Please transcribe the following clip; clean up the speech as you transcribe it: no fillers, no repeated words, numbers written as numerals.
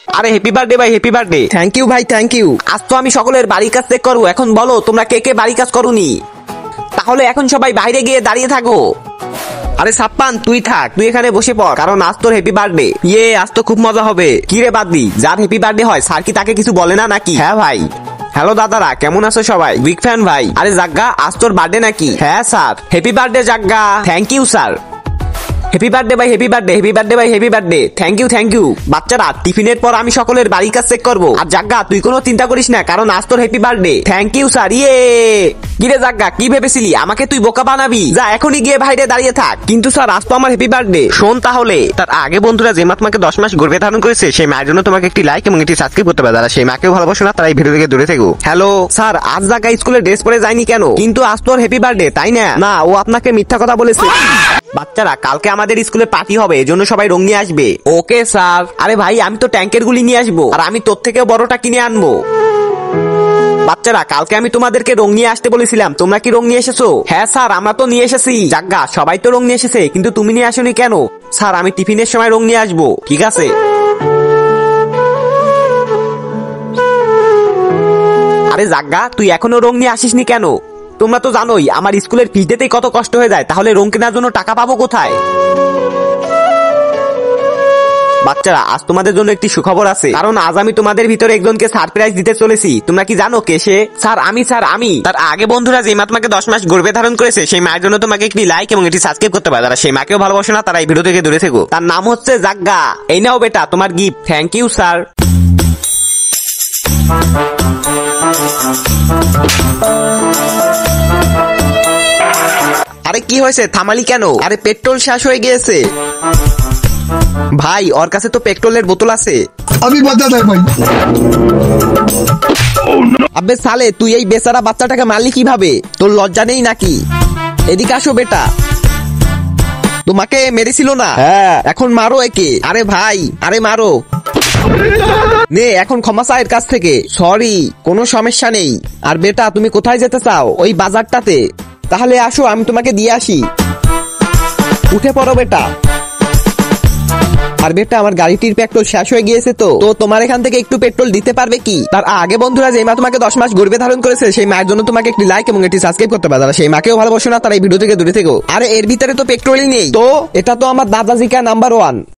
আরে happy birthday ভাই, happy birthday. Thank you ভাই, থ্যাংক ইউ। আজ তো আমি সকলের বাড়ির কাজ চেক করবো। এখন বলো তোমরা কে কে বাড়ির কাজ করোনি? তাহলে এখন সবাই বাইরে গিয়ে দাঁড়িয়ে থাকো। আরে সাপ্পান তুই থাক, তুই এখানে বসে পড়, কারণ আজ তোর হ্যাপি বার্থডে। আজ তো খুব মজা হবে। কি রে বাদদি, যার হ্যাপি বার্থডে হয় স্যার কি তাকে কিছু বলে না নাকি? হ্যাঁ ভাই। হ্যালো দাদারা, কেমন আছো সবাই? বিগ ফ্যান ভাই। আরে জাগ্গা, আজ তোর বার্থডে নাকি? হ্যাঁ sir. Happy birthday Jagga. Thank you sir. Happy birthday ভাই, হ্যাপি বার্থডে, হ্যাপি বার্থডে ভাই, happy birthday. Thank you, thank you. বাচ্চারা, টিফিনের পর আমি সকলের বাড়ির কাজ চেক করবো। আর জাগ্গা তুই কোনো চিন্তা করিস না, কারণ আজ তোর happy birthday. Thank you sir. কিরে জাগ্গা, কি ভেবেছিলি আমাকে তুই বোকা বানাবি? যা এখনই গিয়ে বাইরে দাঁড়িয়ে থাক। কিন্তু স্যার আজ তো আমার হ্যাপি বার্থডে। শোন তাহলে, তার আগে বন্ধুরা যে মা তোমাকে 10 মাস গর্ভে ধারণ করেছে সেই মায়ের জন্য তোমাকে একটি লাইক এবং একটি সাবস্ক্রাইব করতে হবে। যারা সেই মাকেও ভালোবাসো না তারা এই ভিডিও থেকে দূরে থেকো। হ্যালো স্যার, আজ জাগ্গা স্কুলে ড্রেস পরে যায়নি কেন? কিন্তু আজ তোর হ্যাপি বার্থডে, তাই না? না, ও আপনাকে মিথ্যা কথা বলেছে। বাচ্চারা, কালকে আমাদের স্কুলে পার্টি হবে, এজন্য সবাই রং নিয়ে আসবে। Okay sir. আরে ভাই, আমি তো ট্যাঙ্কের গুলি নিয়ে আসবো, আর আমি তোর থেকে বড়টা কিনে আনবো। বাচ্চারা, কালকে আমি তোমাদেরকে রং নিয়ে আসতে বলেছিলাম, তোমরা কি রং নিয়ে এসেছো? হ্যাঁ স্যার, আমরা তো নিয়ে এসেছি। জাগ্গা, সবাই তো রং নিয়ে এসেছে, কিন্তু তুমি নিয়ে আসোনি কেন? স্যার, আমি টিফিনের সময় রং নিয়ে আসবো। ঠিক আছে। আরে জাগ্গা, তুই এখনো রং নিয়ে আসিসনি কেন? তোমরা তো জানোই আমার স্কুলের ফিস দিতেই কত কষ্ট হয়ে যায়, তাহলে রং কেনার জন্য টাকা পাবো কোথায়? বাচ্চারা, আজ তোমাদের জন্য একটি সুখবর আছে, কারণ আজ আমি তোমাদের ভিতরে একজনকে সারপ্রাইজ দিতে চলেছি। তোমরা কি জানো কে সে? স্যার আমি। তার আগে বন্ধুরা যে মা তোমাকে 10 মাস গর্ভে ধারণ করেছে সেই মায়ের জন্য তোমাকে একটি লাইক এবং একটি সাবস্ক্রাইব করতে হবে। যারা সেই মাকেও ভালোবাসো না তারা এই ভিডিও থেকে দূরে থেকো। তার নাম হচ্ছে জাগ্গা। এই নাও বেটা তোমার গিফট। Thank you sir. আরে কি হয়েছে, থামালি কেন? আরে পেট্রোল শেষ হয়ে গিয়েছে। ভাই, ওর কাছে তো পেট্রোলের বোতল আছে। আমি বাজাতে ভাই। আবে সালে, তুই এই বেচারা বাচ্চাটাকে মারলি কিভাবে? তোর লজ্জা নেই নাকি? এদিকে আসো বেটা। তোমাকে মেরেছিল না? হ্যাঁ। এখন মারো একে। আরে ভাই, আরে মারো। নে এখন ক্ষমা চা এর কাছ থেকে। সরি, কোনো সমস্যা নেই। আর বেটা, তুমি কোথায় যেতে চাও? ওই বাজারটাতে। তাহলে আসো, আমি তোমাকে দিয়ে আসি। উঠে পড়ো বেটা। আর বেটা, আমার গাড়িটির পেট্রোল শেষ হয়ে গিয়েছে, তো তোমার এখান থেকে একটু পেট্রোল দিতে পারবে কি? তার আগে বন্ধুরা যে মা তোমাকে 10 মাস গর্ভে ধারণ করেছে সেই মায়ের জন্য তোমাকে একটি লাইক এবং একটি সাবস্ক্রাইব করতে হবে। যারা সেই মাকেও ভালোবাসো না তারা এই ভিডিও থেকে দূরে থেকো। আরে এর ভিতরে তো পেট্রোলই নেই। তো এটা তো আমার দাদাজিকা নাম্বার 1।